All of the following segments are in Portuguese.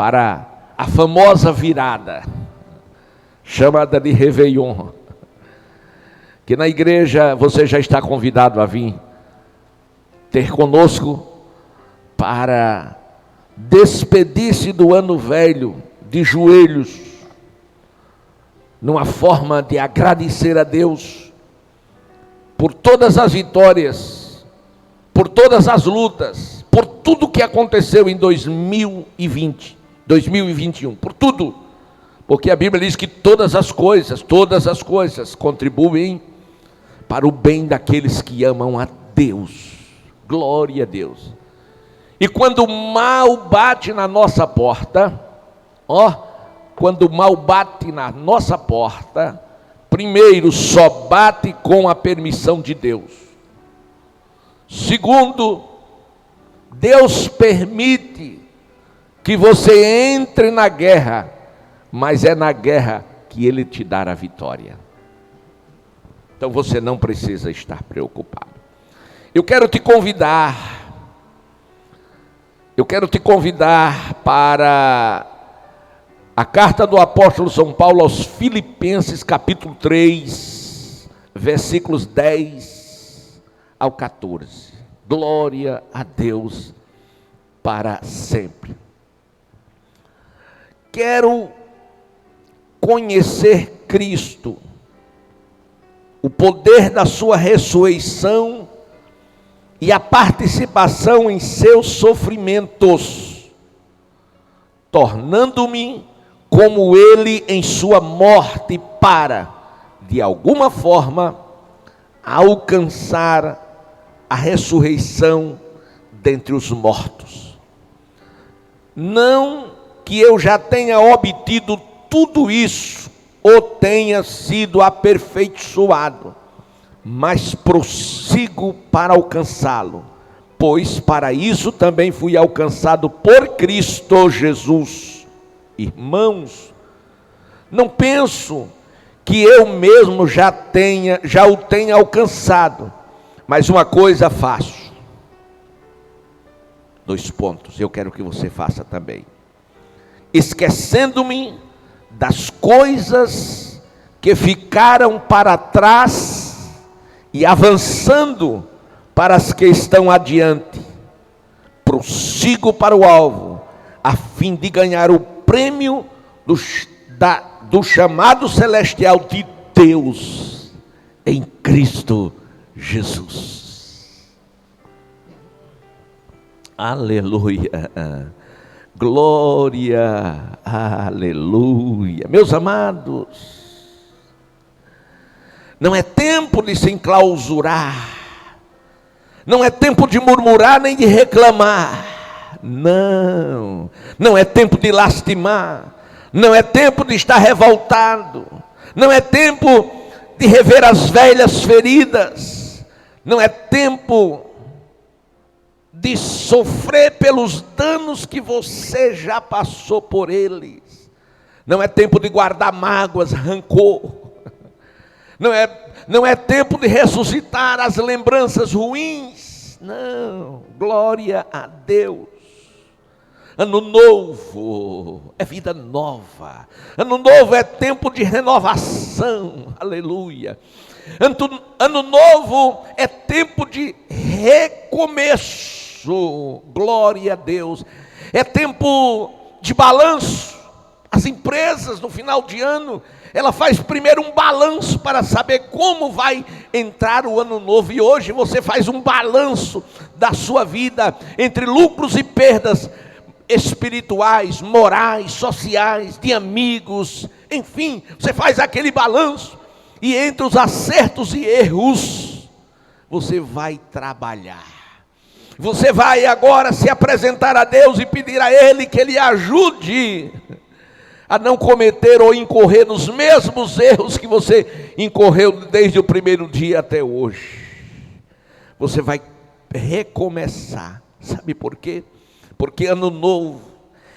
para a famosa virada, chamada de Réveillon, que na igreja você já está convidado a vir ter conosco para despedir-se do ano velho de joelhos, numa forma de agradecer a Deus por todas as vitórias, por todas as lutas, por tudo que aconteceu em 2020, 2021, por tudo, porque a Bíblia diz que todas as coisas contribuem para o bem daqueles que amam a Deus. Glória a Deus. E quando o mal bate na nossa porta, quando o mal bate na nossa porta, primeiro, só bate com a permissão de Deus. Segundo, Deus permite que você entre na guerra, mas é na guerra que Ele te dará a vitória. Então você não precisa estar preocupado. Eu quero te convidar para a carta do apóstolo São Paulo aos Filipenses, capítulo 3, versículos 10 ao 14. Glória a Deus para sempre. Quero conhecer Cristo, o poder da sua ressurreição e a participação em seus sofrimentos, tornando-me como ele em sua morte, para, de alguma forma, alcançar a ressurreição dentre os mortos. Não que eu já tenha obtido tudo isso, ou tenha sido aperfeiçoado, mas prossigo para alcançá-lo, pois para isso também fui alcançado por Cristo Jesus. Irmãos, não penso que eu mesmo já o tenha alcançado, mas uma coisa faço. 2 pontos, eu quero que você faça também. Esquecendo-me das coisas que ficaram para trás e avançando para as que estão adiante, prossigo para o alvo, a fim de ganhar o prêmio do chamado celestial de Deus em Cristo Jesus. Aleluia, glória, aleluia. Meus amados, não é tempo de se enclausurar, não é tempo de murmurar nem de reclamar, não é tempo de lastimar, não é tempo de estar revoltado, não é tempo de rever as velhas feridas, não é tempo de sofrer pelos danos que você já passou por eles, não é tempo de guardar mágoas, rancor, não é tempo de ressuscitar as lembranças ruins, não, glória a Deus. Ano novo é vida nova, ano novo é tempo de renovação, aleluia. Ano novo é tempo de recomeço, glória a Deus. É tempo de balanço. As empresas no final de ano, ela faz primeiro um balanço para saber como vai entrar o ano novo. E hoje você faz um balanço da sua vida entre lucros e perdas espirituais, morais, sociais, de amigos, enfim, você faz aquele balanço, e entre os acertos e erros, você vai trabalhar, você vai agora se apresentar a Deus e pedir a Ele que Ele ajude a não cometer ou incorrer nos mesmos erros que você incorreu desde o primeiro dia até hoje. Você vai recomeçar, sabe por quê? Porque ano novo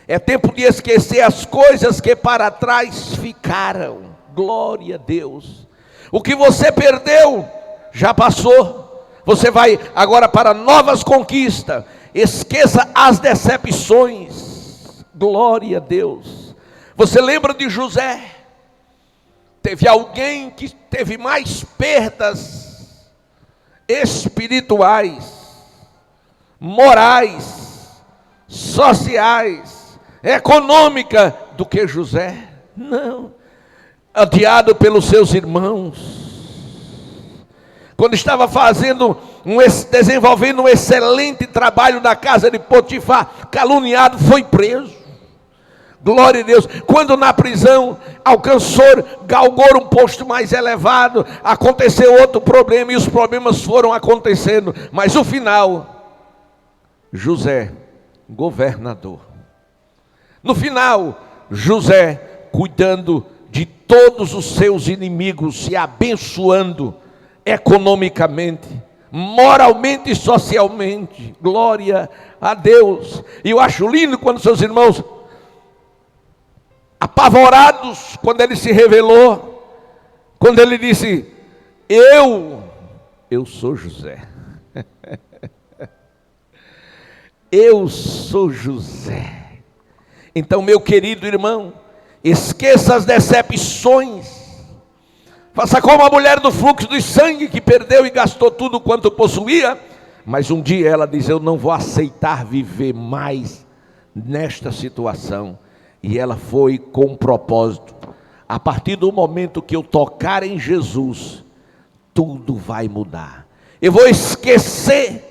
é tempo de esquecer as coisas que para trás ficaram. Glória a Deus. O que você perdeu já passou. Você vai agora para novas conquistas. Esqueça as decepções. Glória a Deus. Você lembra de José? Teve alguém que teve mais perdas espirituais, morais, sociais, econômicas do que José? Não. Odiado pelos seus irmãos. Quando estava desenvolvendo um excelente trabalho na casa de Potifar, caluniado, foi preso. Glória a Deus. Quando na prisão galgou um posto mais elevado, aconteceu outro problema e os problemas foram acontecendo. Mas no final, José, governador. No final, José, cuidando de todos os seus inimigos, se abençoando economicamente, moralmente e socialmente. Glória a Deus. E eu acho lindo quando seus irmãos, apavorados, quando ele se revelou, quando ele disse: eu sou José. Eu sou José. Então, meu querido irmão, esqueça as decepções. Faça como a mulher do fluxo de sangue, que perdeu e gastou tudo quanto possuía, mas um dia ela diz: eu não vou aceitar viver mais nesta situação. E ela foi com um propósito: a partir do momento que eu tocar em Jesus, tudo vai mudar. Eu vou esquecer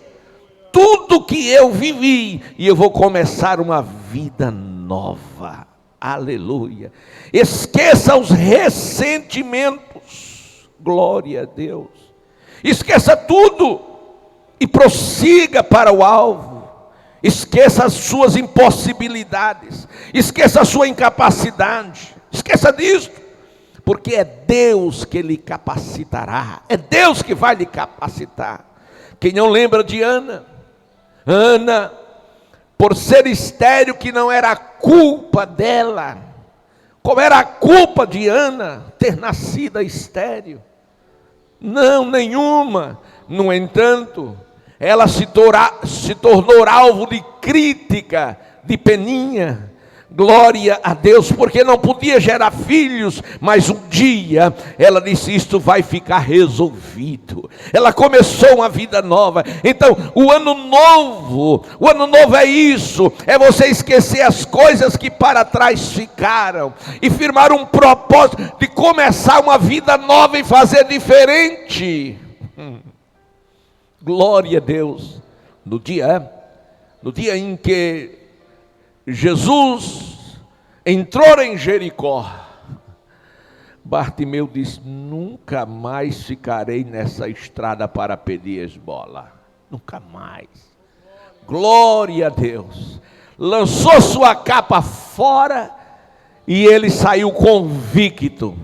tudo que eu vivi e eu vou começar uma vida nova. Aleluia. Esqueça os ressentimentos. Glória a Deus. Esqueça tudo e prossiga para o alvo. Esqueça as suas impossibilidades. Esqueça a sua incapacidade. Esqueça disso. Porque é Deus que lhe capacitará. É Deus que vai lhe capacitar. Quem não lembra de Ana? Ana, por ser estéril, que não era culpa dela. Qual era a culpa de Ana ter nascido estéril? Não, nenhuma. No entanto, ela se tornou alvo de crítica, de Peninha. Glória a Deus, porque não podia gerar filhos, mas um dia ela disse: isto vai ficar resolvido. Ela começou uma vida nova. Então o ano novo é isso, é você esquecer as coisas que para trás ficaram e firmar um propósito de começar uma vida nova e fazer diferente. Glória a Deus. No dia em que Jesus entrou em Jericó, Bartimeu disse: nunca mais ficarei nessa estrada para pedir esmola. Nunca mais. Glória a Deus. Lançou sua capa fora e ele saiu convicto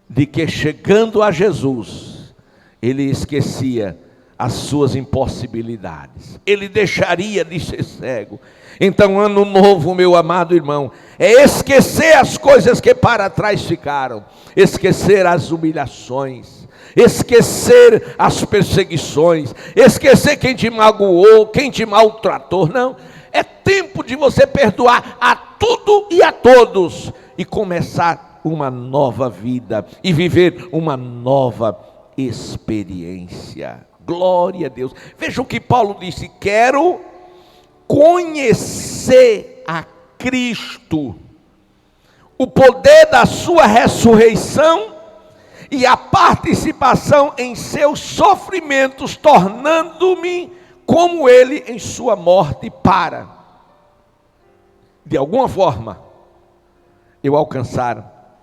de que, chegando a Jesus, ele esquecia as suas impossibilidades. Ele deixaria de ser cego. Então, ano novo, meu amado irmão, é esquecer as coisas que para trás ficaram, esquecer as humilhações, esquecer as perseguições, esquecer quem te magoou, quem te maltratou. Não, é tempo de você perdoar a tudo e a todos e começar uma nova vida e viver uma nova experiência. Glória a Deus. Veja o que Paulo disse: quero conhecer a Cristo, o poder da sua ressurreição e a participação em seus sofrimentos, tornando-me como ele em sua morte, para, de alguma forma, eu alcançar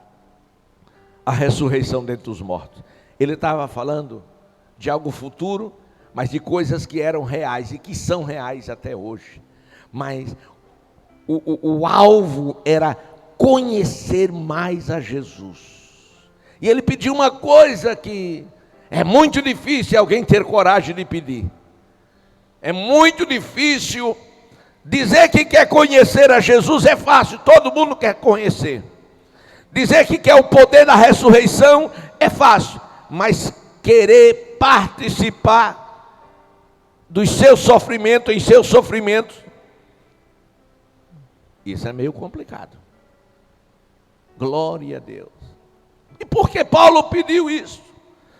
a ressurreição dentre os mortos. Ele estava falando de algo futuro, mas de coisas que eram reais e que são reais até hoje. Mas o alvo era conhecer mais a Jesus. E ele pediu uma coisa que é muito difícil alguém ter coragem de pedir. É muito difícil dizer que quer conhecer a Jesus. É fácil, todo mundo quer conhecer. Dizer que quer o poder da ressurreição é fácil, mas querer participar dos seus sofrimentos, em seus sofrimentos, Isso é meio complicado. Glória a Deus. E por que Paulo pediu isso?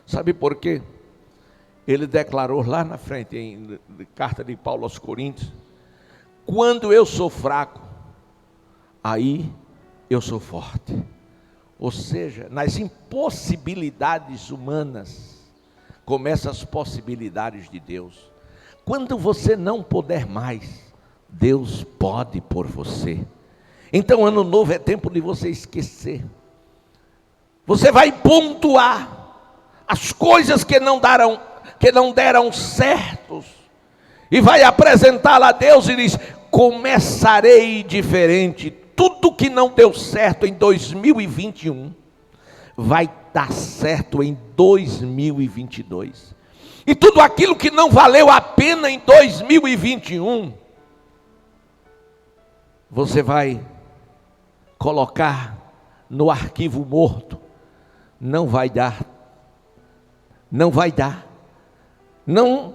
Sabe por quê? Ele declarou lá na frente, em carta de Paulo aos Coríntios: quando eu sou fraco, aí eu sou forte. Ou seja, nas impossibilidades humanas, começam as possibilidades de Deus. Quando você não puder mais, Deus pode por você. Então, ano novo é tempo de você esquecer. Você vai pontuar as coisas que não deram certos, e vai apresentá-la a Deus e diz: começarei diferente. Tudo que não deu certo em 2021 vai dar certo em 2022. E tudo aquilo que não valeu a pena em 2021, você vai colocar no arquivo morto. Não vai dar. Não vai dar. Não.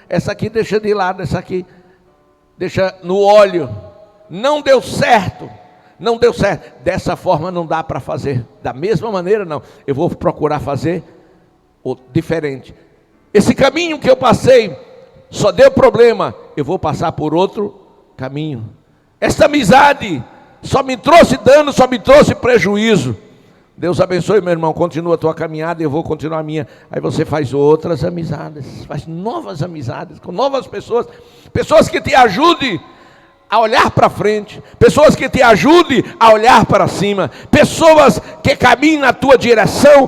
Essa aqui deixa de lado, essa aqui deixa no óleo. Não deu certo. Não deu certo. Dessa forma não dá para fazer. Da mesma maneira não. Eu vou procurar fazer diferente. Esse caminho que eu passei só deu problema. Eu vou passar por outro caminho. Esta amizade só me trouxe dano, só me trouxe prejuízo. Deus abençoe, meu irmão, continua a tua caminhada e eu vou continuar a minha. Aí você faz outras amizades, faz novas amizades, com novas pessoas. Pessoas que te ajudem a olhar para frente. Pessoas que te ajudem a olhar para cima. Pessoas que caminhem na tua direção,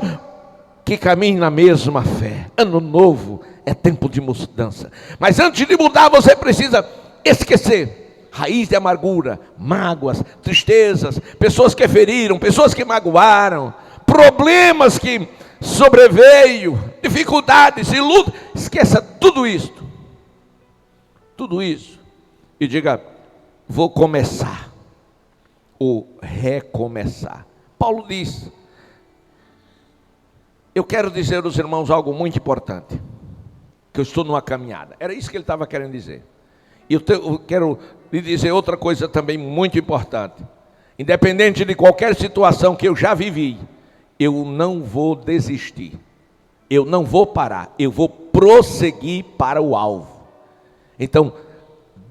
que caminhem na mesma fé. Ano novo é tempo de mudança. Mas antes de mudar, você precisa esquecer raiz de amargura, mágoas, tristezas, pessoas que feriram, pessoas que magoaram, problemas que sobreveio, dificuldades e luta. Esqueça tudo isso, e diga: vou começar, ou recomeçar. Paulo diz: eu quero dizer aos irmãos algo muito importante, que eu estou numa caminhada. Era isso que ele estava querendo dizer. E eu quero lhe dizer outra coisa também muito importante. Independente de qualquer situação que eu já vivi, eu não vou desistir. Eu não vou parar. Eu vou prosseguir para o alvo. Então,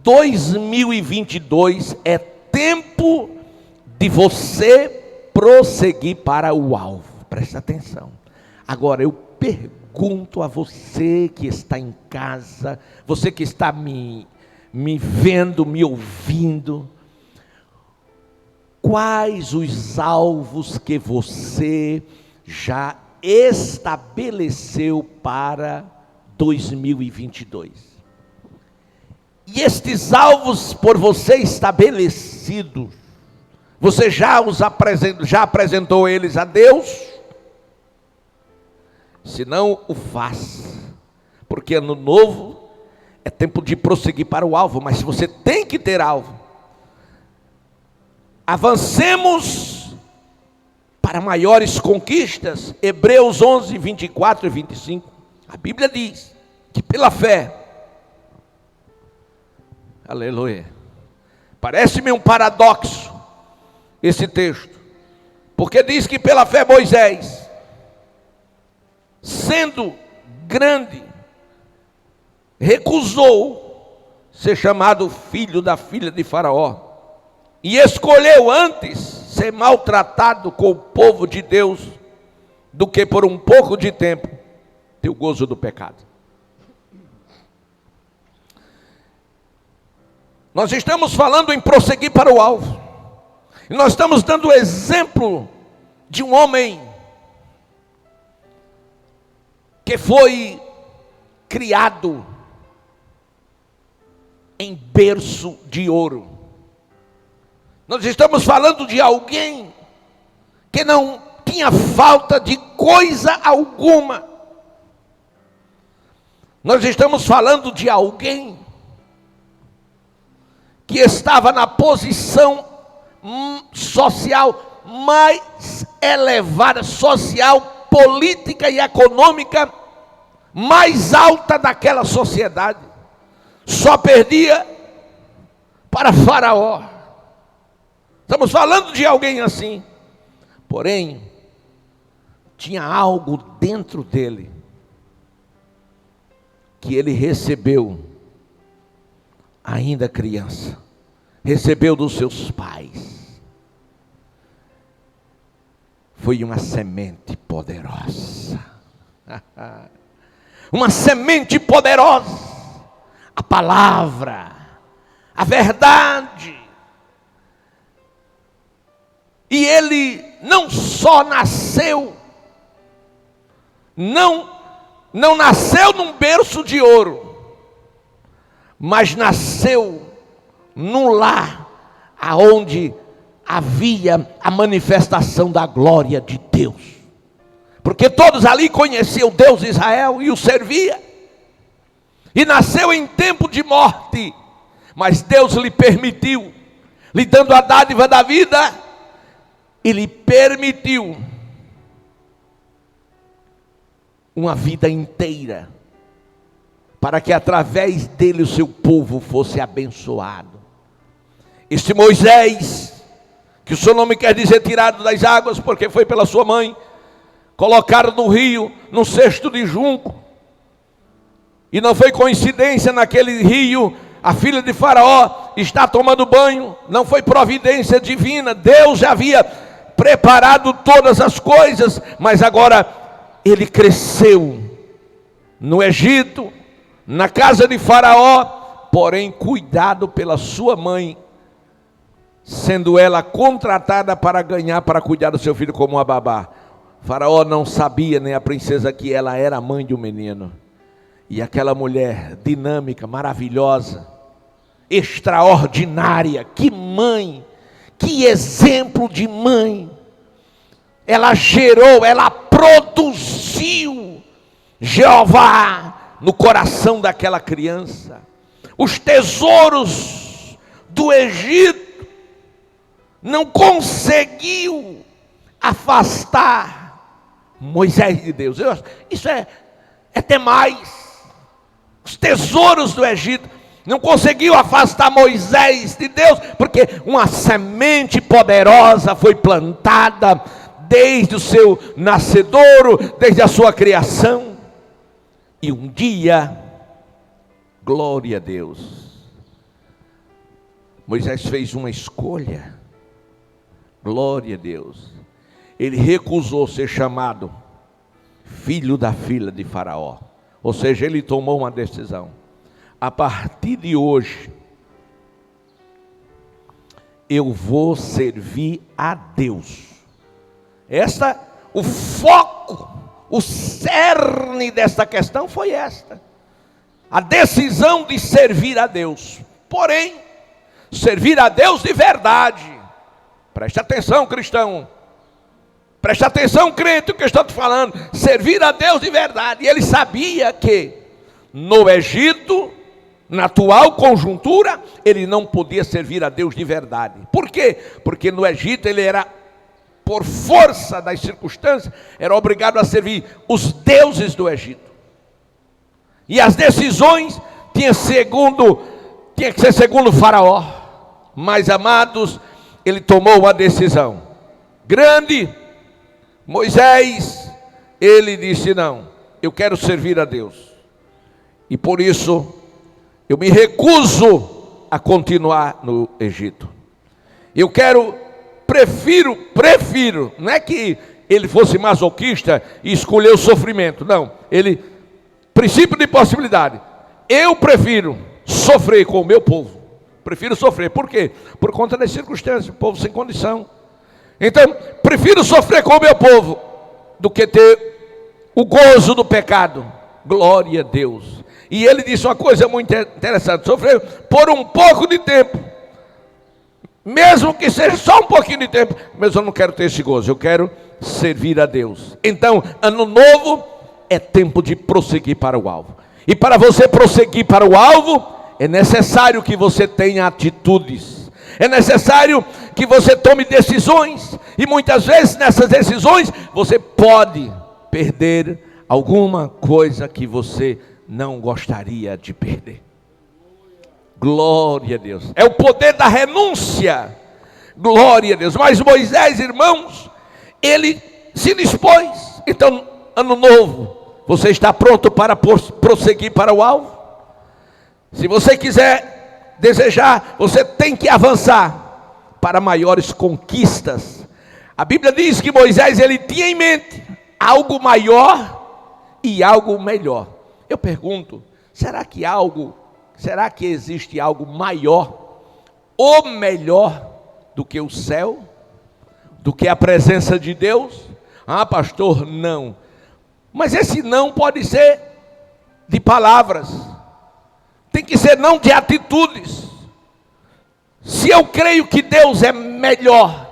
2022 é tempo de você prosseguir para o alvo. Presta atenção. Agora, eu pergunto a você que está em casa, você que está me vendo, me ouvindo, quais os alvos que você já estabeleceu para 2022? E estes alvos por você estabelecidos, você já apresentou eles a Deus? Se não, o faz, porque ano novo é tempo de prosseguir para o alvo, mas você tem que ter alvo. Avancemos para maiores conquistas. Hebreus 11, 24 e 25. A Bíblia diz que pela fé, aleluia, parece-me um paradoxo esse texto, porque diz que pela fé Moisés, sendo grande, recusou ser chamado filho da filha de Faraó, e escolheu antes ser maltratado com o povo de Deus, do que por um pouco de tempo ter o gozo do pecado. Nós estamos falando em prosseguir para o alvo, e nós estamos dando o exemplo de um homem que foi criado em berço de ouro. Nós estamos falando de alguém que não tinha falta de coisa alguma. Nós estamos falando de alguém que estava na posição social mais elevada, social, política e econômica mais alta daquela sociedade. Só perdia para Faraó. Estamos falando de alguém assim. Porém, tinha algo dentro dele que ele recebeu ainda criança. Recebeu dos seus pais. Foi uma semente poderosa. Uma semente poderosa. A palavra, a verdade. E ele não só nasceu, não nasceu num berço de ouro, mas nasceu num lar aonde havia a manifestação da glória de Deus. Porque todos ali conheciam o Deus de Israel e o servia. E nasceu em tempo de morte, mas Deus lhe permitiu, lhe dando a dádiva da vida, e lhe permitiu uma vida inteira, para que através dele o seu povo fosse abençoado. Este Moisés, que o seu nome quer dizer tirado das águas, porque foi pela sua mãe, colocado no rio, num cesto de junco, e não foi coincidência naquele rio, a filha de Faraó está tomando banho, não foi providência divina, Deus já havia preparado todas as coisas, mas agora ele cresceu no Egito, na casa de Faraó, porém cuidado pela sua mãe, sendo ela contratada para cuidar do seu filho como uma babá. Faraó não sabia, nem a princesa, que ela era a mãe de um menino. E aquela mulher dinâmica, maravilhosa, extraordinária, que mãe, que exemplo de mãe. Ela gerou, ela produziu Jeová no coração daquela criança. Os tesouros do Egito não conseguiu afastar Moisés de Deus. Isso é até mais. Os tesouros do Egito não conseguiu afastar Moisés de Deus, porque uma semente poderosa foi plantada desde o seu nascedouro, desde a sua criação. E um dia, glória a Deus, Moisés fez uma escolha. Glória a Deus. Ele recusou ser chamado filho da filha de Faraó. Ou seja, ele tomou uma decisão. A partir de hoje, eu vou servir a Deus. O foco, o cerne desta questão foi esta. A decisão de servir a Deus. Porém, servir a Deus de verdade. Preste atenção, cristão. Preste atenção, crente, o que eu estou te falando. Servir a Deus de verdade. E ele sabia que no Egito, na atual conjuntura, ele não podia servir a Deus de verdade. Por quê? Porque no Egito ele era, por força das circunstâncias, era obrigado a servir os deuses do Egito. E as decisões tinham que ser segundo o Faraó. Mas, amados, ele tomou uma decisão grande. Moisés, ele disse: não, eu quero servir a Deus, e por isso eu me recuso a continuar no Egito. Eu prefiro, não é que ele fosse masoquista e escolheu o sofrimento, não, princípio de possibilidade, eu prefiro sofrer com o meu povo, prefiro sofrer, por quê? Por conta das circunstâncias, o povo sem condição. Então, prefiro sofrer com o meu povo do que ter o gozo do pecado. Glória a Deus. E ele disse uma coisa muito interessante: sofrer por um pouco de tempo, mesmo que seja só um pouquinho de tempo, mas eu não quero ter esse gozo, eu quero servir a Deus. Então, ano novo é tempo de prosseguir para o alvo. E para você prosseguir para o alvo, é necessário que você tenha atitudes. É necessário que você tome decisões. E muitas vezes nessas decisões você pode perder alguma coisa que você não gostaria de perder. Glória a Deus. É o poder da renúncia. Glória a Deus. Mas Moisés, irmãos, ele se dispôs. Então, ano novo, você está pronto para prosseguir para o alvo? Se você quiser desejar, você tem que avançar para maiores conquistas. A Bíblia diz que Moisés, ele tinha em mente algo maior e algo melhor. Eu pergunto, será que existe algo maior ou melhor do que o céu? Do que a presença de Deus? Ah, pastor, não. Mas esse não pode ser de palavras. Tem que ser não de atitudes. Se eu creio que Deus é melhor,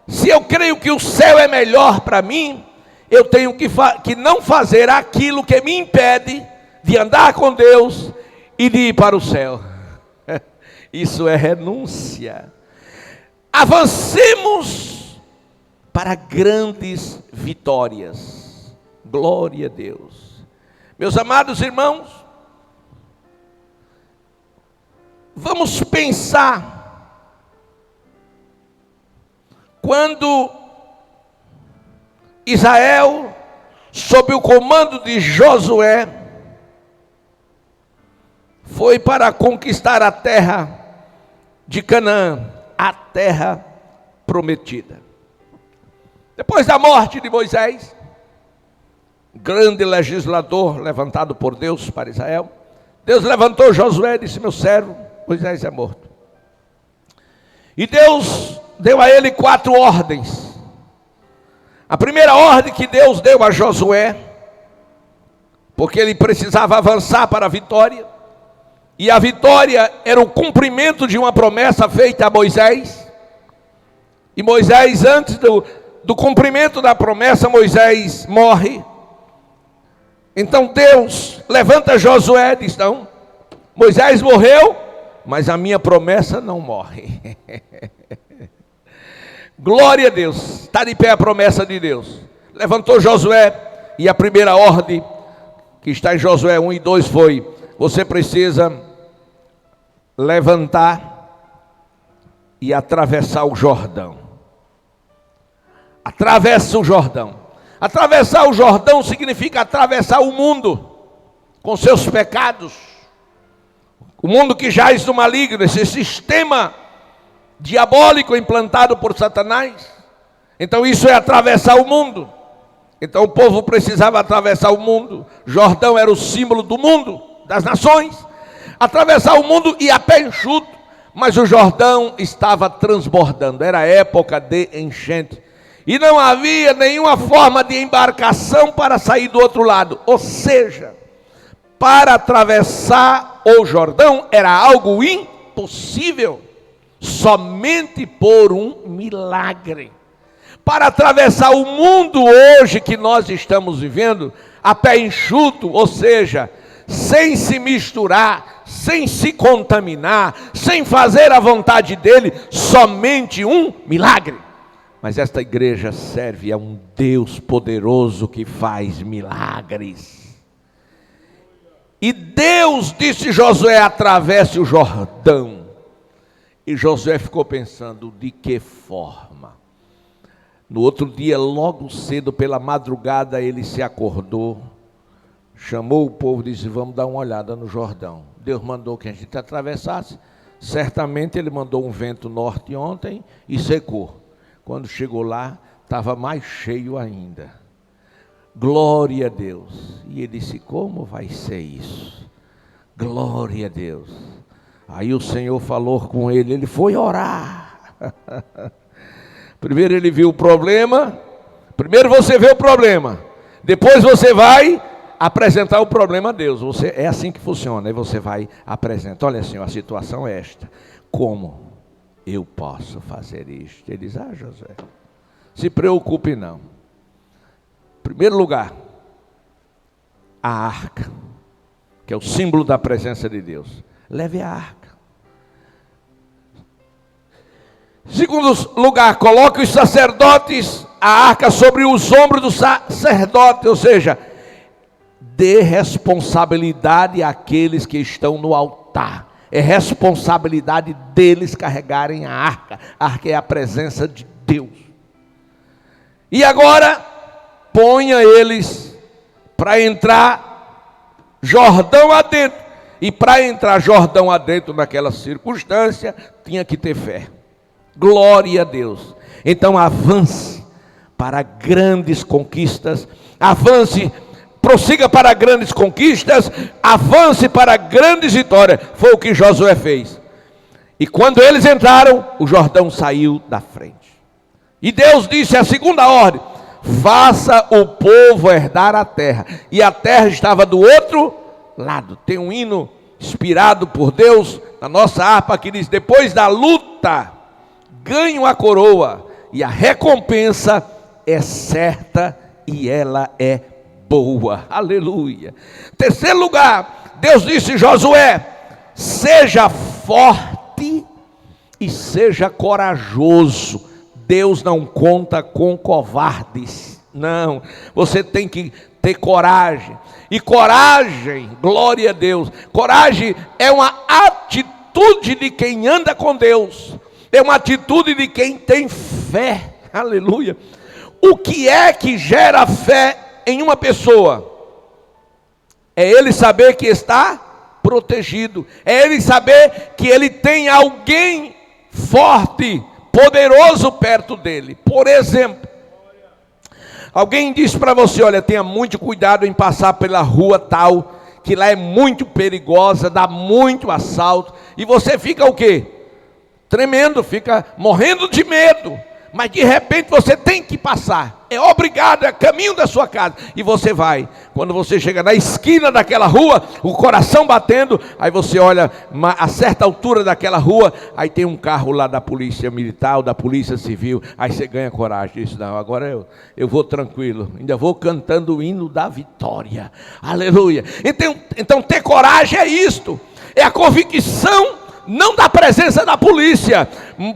se eu creio que o céu é melhor para mim, eu tenho que não fazer aquilo que me impede de andar com Deus e de ir para o céu. Isso é renúncia. Avancemos para grandes vitórias. Glória a Deus. Meus amados irmãos, vamos pensar. Quando Israel, sob o comando de Josué, foi para conquistar a terra de Canaã, a terra prometida. Depois da morte de Moisés, grande legislador levantado por Deus para Israel, Deus levantou Josué e disse: meu servo Moisés é morto. E Deus deu a ele 4 ordens. A primeira ordem que Deus deu a Josué, porque ele precisava avançar para a vitória, e a vitória era o cumprimento de uma promessa feita a Moisés. E Moisés, antes do cumprimento da promessa, Moisés morre. Então Deus levanta Josué e diz: não, Moisés morreu, mas a minha promessa não morre. Glória a Deus. Está de pé a promessa de Deus. Levantou Josué, e a primeira ordem que está em Josué 1 e 2 foi: você precisa levantar e atravessar o Jordão. Atravessa o Jordão. Atravessar o Jordão significa atravessar o mundo com seus pecados. O mundo que jaz no maligno, esse sistema diabólico implantado por Satanás. Então isso é atravessar o mundo. Então o povo precisava atravessar o mundo. Jordão era o símbolo do mundo, das nações. Atravessar o mundo e a pé enxuto. Mas o Jordão estava transbordando. Era época de enchente. E não havia nenhuma forma de embarcação para sair do outro lado. Ou seja, para atravessar o Jordão era algo impossível. Somente por um milagre. Para atravessar o mundo hoje que nós estamos vivendo, a pé enxuto, ou seja, sem se misturar, sem se contaminar, sem fazer a vontade dele, somente um milagre. Mas esta igreja serve a um Deus poderoso que faz milagres. E Deus disse a Josué: atravesse o Jordão. E Josué ficou pensando: de que forma? No outro dia, logo cedo, pela madrugada, ele se acordou, chamou o povo e disse: vamos dar uma olhada no Jordão. Deus mandou que a gente atravessasse. Certamente ele mandou um vento norte ontem e secou. Quando chegou lá, estava mais cheio ainda. Glória a Deus. E ele disse: como vai ser isso? Glória a Deus. Aí o Senhor falou com ele, ele foi orar. Primeiro ele viu o problema. Primeiro você vê o problema. Depois você vai apresentar o problema a Deus. É assim que funciona. Aí você vai apresentar: olha, Senhor, a situação é esta. Como eu posso fazer isto? Ele diz: Josué, se preocupe não. Em primeiro lugar, a arca, que é o símbolo da presença de Deus. Leve a arca. Segundo lugar, coloque os sacerdotes, a arca sobre os ombros do sacerdote, ou seja, dê responsabilidade àqueles que estão no altar. É responsabilidade deles carregarem a arca. A arca é a presença de Deus. E agora, ponha eles para entrar Jordão adentro. E para entrar Jordão adentro naquela circunstância, tinha que ter fé. Glória a Deus. Então avance para grandes conquistas. Avance, prossiga para grandes conquistas. Avance para grandes vitórias. Foi o que Josué fez. E quando eles entraram, o Jordão saiu da frente. E Deus disse a segunda ordem: faça o povo herdar a terra. E a terra estava do outro lado. Tem um hino inspirado por Deus na nossa harpa que diz: depois da luta ganho a coroa, e a recompensa é certa e ela é boa. Aleluia. Terceiro lugar, Deus disse: Josué, seja forte e seja corajoso. Deus não conta com covardes. Não, você tem que ter coragem. E coragem, glória a Deus, coragem é uma atitude de quem anda com Deus. É uma atitude de quem tem fé. Aleluia. O que é que gera fé em uma pessoa? É ele saber que está protegido. É ele saber que ele tem alguém forte, poderoso perto dele. Por exemplo, alguém diz para você: olha, tenha muito cuidado em passar pela rua tal, que lá é muito perigosa, dá muito assalto. E você fica o quê? Tremendo, fica morrendo de medo. Mas de repente você tem que passar. É obrigado, é caminho da sua casa. E você vai. Quando você chega na esquina daquela rua, o coração batendo, aí você olha a certa altura daquela rua, aí tem um carro lá da polícia militar ou da polícia civil. Aí você ganha coragem. Diz: não, agora eu vou tranquilo. Ainda vou cantando o hino da vitória. Aleluia. Então ter coragem é isto. É a convicção, não da presença da polícia,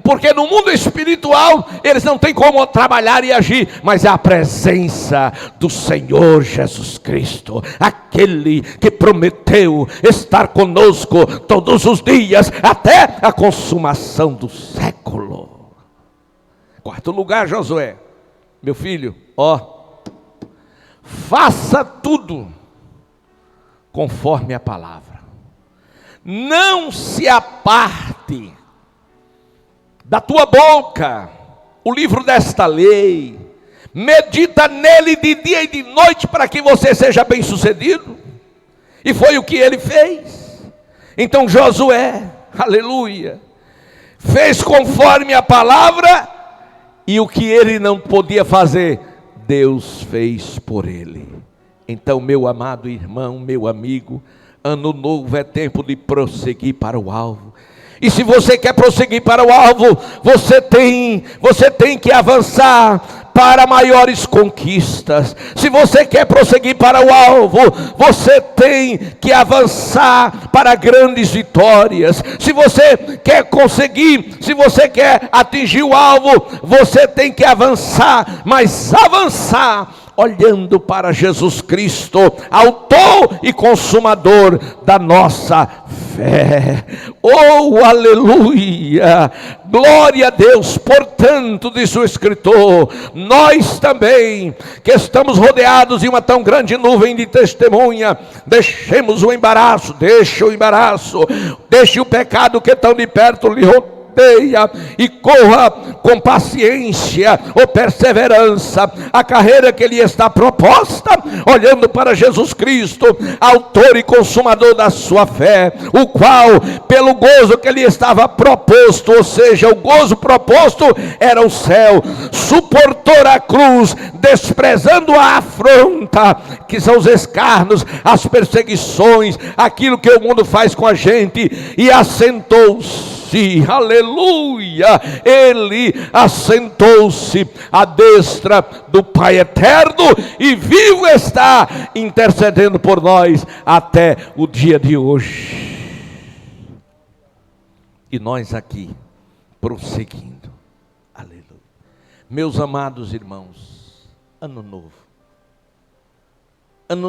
porque no mundo espiritual eles não têm como trabalhar e agir, mas é a presença do Senhor Jesus Cristo, aquele que prometeu estar conosco todos os dias, até a consumação do século. Quarto lugar, Josué, meu filho, faça tudo conforme a palavra. Não se aparte da tua boca o livro desta lei. Medita nele de dia e de noite, para que você seja bem sucedido. E foi o que ele fez. Então Josué, aleluia, fez conforme a palavra. E o que ele não podia fazer, Deus fez por ele. Então, meu amado irmão, meu amigo, ano novo é tempo de prosseguir para o alvo. E se você quer prosseguir para o alvo, você tem que avançar para maiores conquistas. Se você quer prosseguir para o alvo, você tem que avançar para grandes vitórias. Se você quer conseguir, se você quer atingir o alvo, você tem que avançar, mas avançar olhando para Jesus Cristo, autor e consumador da nossa fé. Oh, aleluia! Glória a Deus. Portanto, diz o escritor, nós também, que estamos rodeados de uma tão grande nuvem de testemunha, deixemos o embaraço, deixe o pecado que tão de perto lhe rodeia, e corra com paciência ou perseverança a carreira que lhe está proposta, olhando para Jesus Cristo, autor e consumador da sua fé, o qual, pelo gozo que lhe estava proposto, ou seja, o gozo proposto era o céu, suportou a cruz, desprezando a afronta, que são os escárnios, as perseguições, aquilo que o mundo faz com a gente, e assentou-se. Aleluia, ele assentou-se à destra do Pai eterno, e vivo está intercedendo por nós até o dia de hoje. E nós aqui prosseguindo. Aleluia. Meus amados irmãos, ano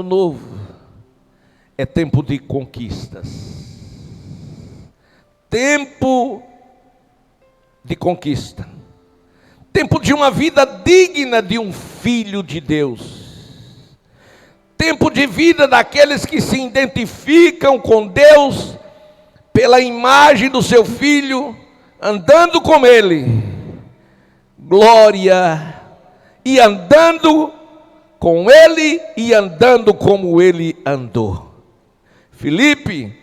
novo é tempo de conquistas. tempo de conquista, tempo de uma vida digna de um filho de Deus, tempo de vida daqueles que se identificam com Deus pela imagem do seu filho, andando com ele, glória, e andando com ele e andando como ele andou. Filipe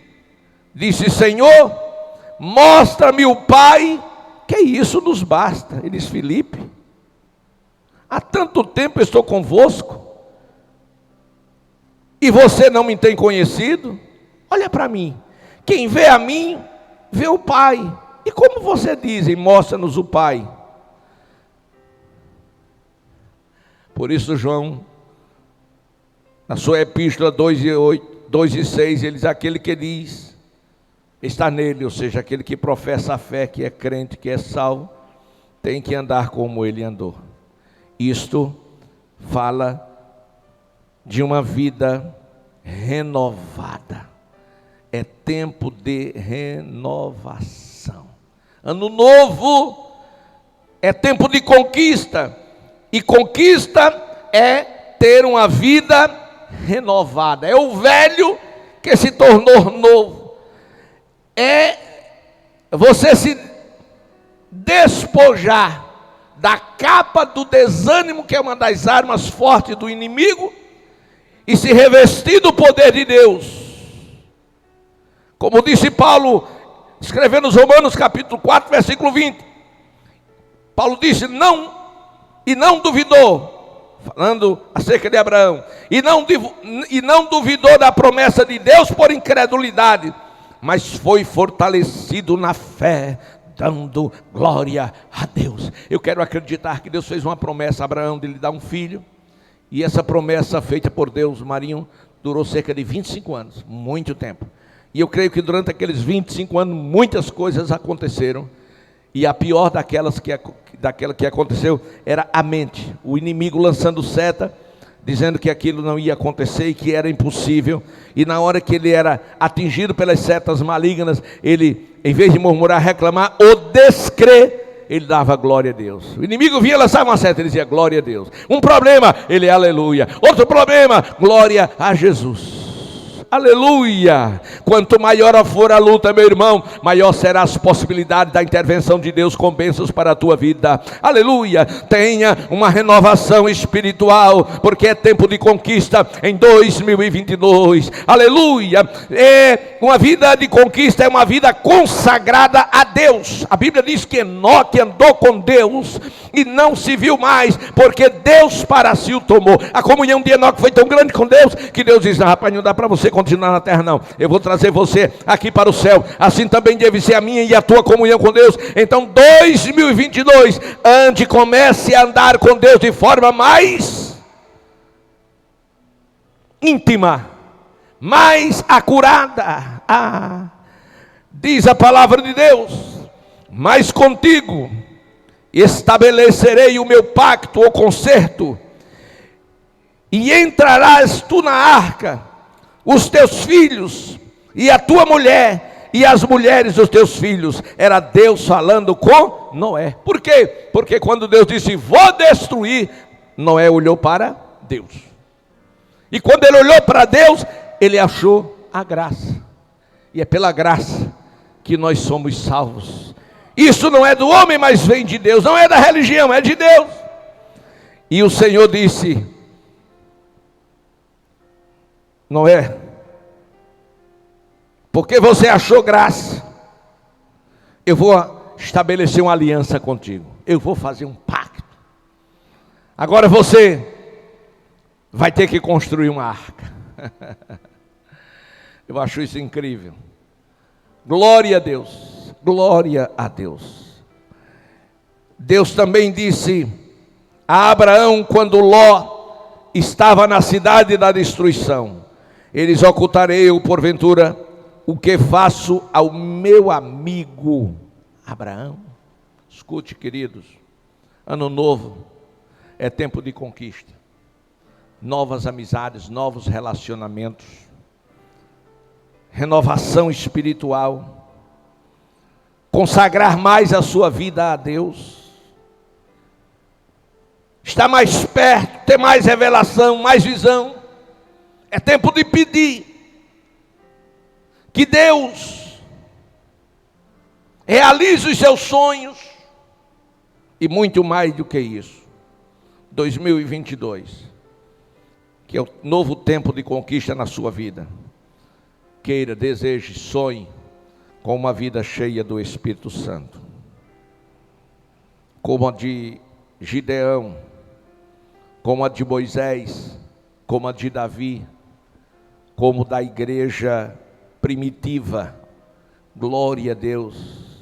disse: Senhor, mostra-me o Pai, que isso nos basta. Ele disse: Filipe, há tanto tempo estou convosco, e você não me tem conhecido? Olha para mim, quem vê a mim, vê o Pai. E como você diz, mostra-nos o Pai? Por isso João, na sua epístola 2:6, ele diz: aquele que diz está nele, ou seja, aquele que professa a fé, que é crente, que é salvo, tem que andar como ele andou. Isto fala de uma vida renovada. É tempo de renovação. Ano novo é tempo de conquista. E conquista é ter uma vida renovada. É o velho que se tornou novo. É você se despojar da capa do desânimo, que é uma das armas fortes do inimigo, e se revestir do poder de Deus. Como disse Paulo, escrevendo nos Romanos capítulo 4, versículo 20. Paulo disse: não duvidou, falando acerca de Abraão, e não duvidou da promessa de Deus por incredulidade, mas foi fortalecido na fé, dando glória a Deus. Eu quero acreditar que Deus fez uma promessa a Abraão de lhe dar um filho, e essa promessa feita por Deus, Marinho, durou cerca de 25 anos, muito tempo. E eu creio que durante aqueles 25 anos muitas coisas aconteceram, e a pior daquela que aconteceu era a mente, o inimigo lançando seta, dizendo que aquilo não ia acontecer e que era impossível. E na hora que ele era atingido pelas setas malignas, ele, em vez de murmurar, reclamar ou descrer, ele dava glória a Deus. O inimigo vinha, lançava uma seta, ele dizia glória a Deus. Um problema, ele aleluia. Outro problema, glória a Jesus. Aleluia! Quanto maior for a luta, meu irmão, maior será as possibilidades da intervenção de Deus com bênçãos para a tua vida. Aleluia! Tenha uma renovação espiritual, porque é tempo de conquista em 2022. Aleluia! Uma vida de conquista é uma vida consagrada a Deus. A Bíblia diz que Enoque andou com Deus e não se viu mais, porque Deus para si o tomou. A comunhão de Enoque foi tão grande com Deus, que Deus diz: não, rapaz, não dá para você continuar na terra não, eu vou trazer você aqui para o céu. Assim também deve ser a minha e a tua comunhão com Deus. Então 2022, ande, comece a andar com Deus de forma mais íntima, mais acurada. Diz a palavra de Deus: mas contigo estabelecerei o meu pacto ou concerto, e entrarás tu na arca, os teus filhos e a tua mulher e as mulheres dos teus filhos. Era Deus falando com Noé. Por quê? Porque quando Deus disse vou destruir, Noé olhou para Deus. E quando ele olhou para Deus, ele achou a graça. E é pela graça que nós somos salvos. Isso não é do homem, mas vem de Deus. Não é da religião, é de Deus. E o Senhor disse: Noé, porque você achou graça, eu vou estabelecer uma aliança contigo. Eu vou fazer um pacto. Agora você vai ter que construir uma arca. Eu acho isso incrível. Glória a Deus, glória a Deus. Deus também disse a Abraão, quando Ló estava na cidade da destruição: eles ocultarei eu, porventura, o que faço ao meu amigo Abraão. Escute, queridos, ano novo é tempo de conquista, novas amizades, novos relacionamentos, renovação espiritual. consagrar mais a sua vida a Deus, estar mais perto, ter mais revelação, mais visão. É tempo de pedir que Deus realize os seus sonhos e muito mais do que isso. 2022, que é o novo tempo de conquista na sua vida. Queira, deseje, sonhe com uma vida cheia do Espírito Santo, como a de Gideão, como a de Moisés, como a de Davi, como da igreja primitiva. Glória a Deus.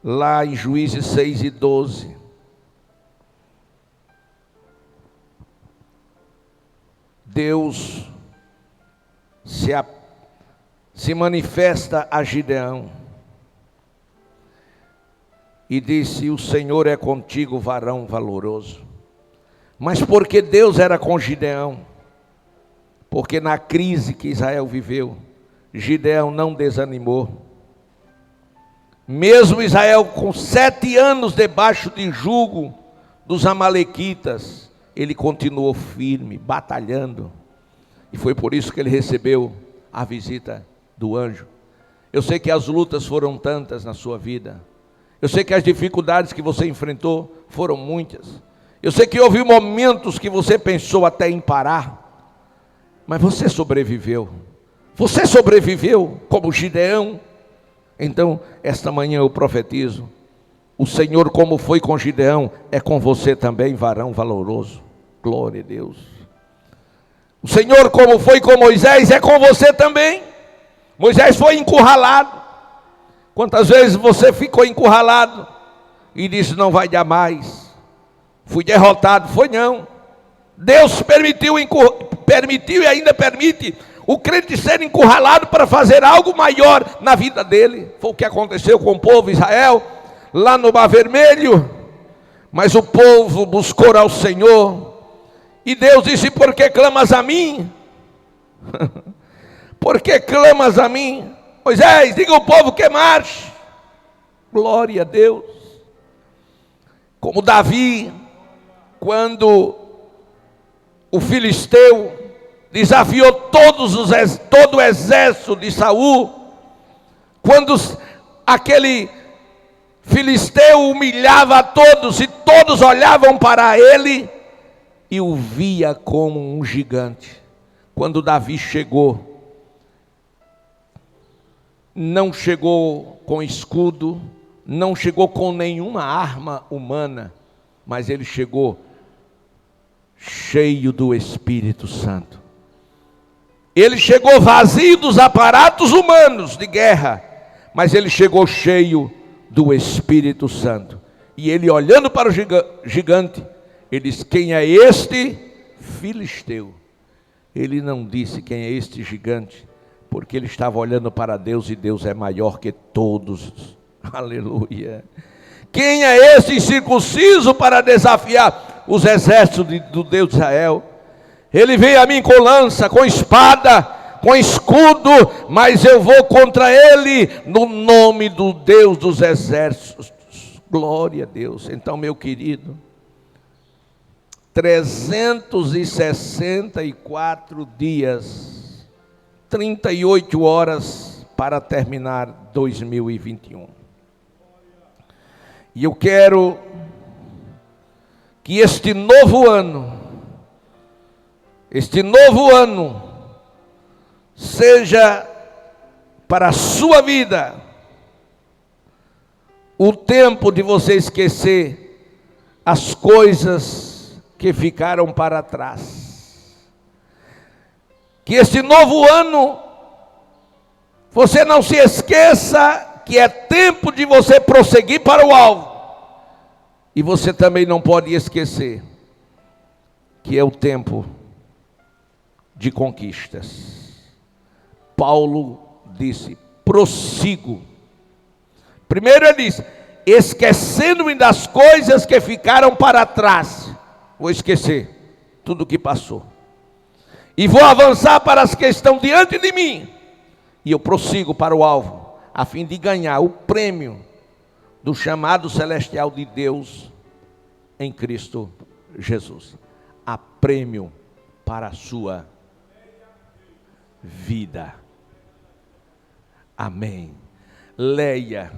Lá em Juízes 6:12, Deus se manifesta a Gideão e disse: o Senhor é contigo, varão valoroso. Mas porque Deus era com Gideão? Porque na crise que Israel viveu, Gideão não desanimou. Mesmo Israel com 7 anos debaixo de jugo dos amalequitas, ele continuou firme, batalhando. E foi por isso que ele recebeu a visita do anjo. Eu sei que as lutas foram tantas na sua vida. Eu sei que as dificuldades que você enfrentou foram muitas. Eu sei que houve momentos que você pensou até em parar. Mas você sobreviveu. Você sobreviveu como Gideão. Então, esta manhã eu profetizo: o Senhor, como foi com Gideão, é com você também, varão valoroso. Glória a Deus. O Senhor, como foi com Moisés, é com você também. Moisés foi encurralado. Quantas vezes você ficou encurralado e disse: não vai dar mais, fui derrotado? Foi não. Deus permitiu e ainda permite o crente ser encurralado para fazer algo maior na vida dele. Foi o que aconteceu com o povo de Israel, lá no Mar Vermelho. Mas o povo buscou ao Senhor, e Deus disse: por que clamas a mim? Por que clamas a mim? Moisés, diga ao povo que marche. Glória a Deus. Como Davi, quando o filisteu desafiou todo o exército de Saul, quando aquele filisteu humilhava a todos e todos olhavam para ele e o via como um gigante. Quando Davi chegou, não chegou com escudo, não chegou com nenhuma arma humana, mas ele chegou cheio do Espírito Santo. Ele chegou vazio dos aparatos humanos de guerra, mas ele chegou cheio do Espírito Santo. E ele, olhando para o gigante, ele disse: quem é este filisteu? Ele não disse quem é este gigante, porque ele estava olhando para Deus, e Deus é maior que todos. Aleluia. Quem é esse incircunciso para desafiar os exércitos do Deus de Israel? Ele veio a mim com lança, com espada, com escudo, mas eu vou contra ele no nome do Deus dos exércitos. Glória a Deus. Então, meu querido, 364 dias, 38 horas para terminar 2021. E eu quero que este novo ano seja para a sua vida o tempo de você esquecer as coisas que ficaram para trás. Que este novo ano você não se esqueça que é tempo de você prosseguir para o alvo. E você também não pode esquecer que é o tempo de conquistas. Paulo disse: prossigo. Primeiro ele disse: esquecendo-me das coisas que ficaram para trás. Vou esquecer tudo o que passou e vou avançar para as que estão diante de mim. E eu prossigo para o alvo, a fim de ganhar o prêmio do chamado celestial de Deus em Cristo Jesus. Há prêmio para a sua vida. Amém. Leia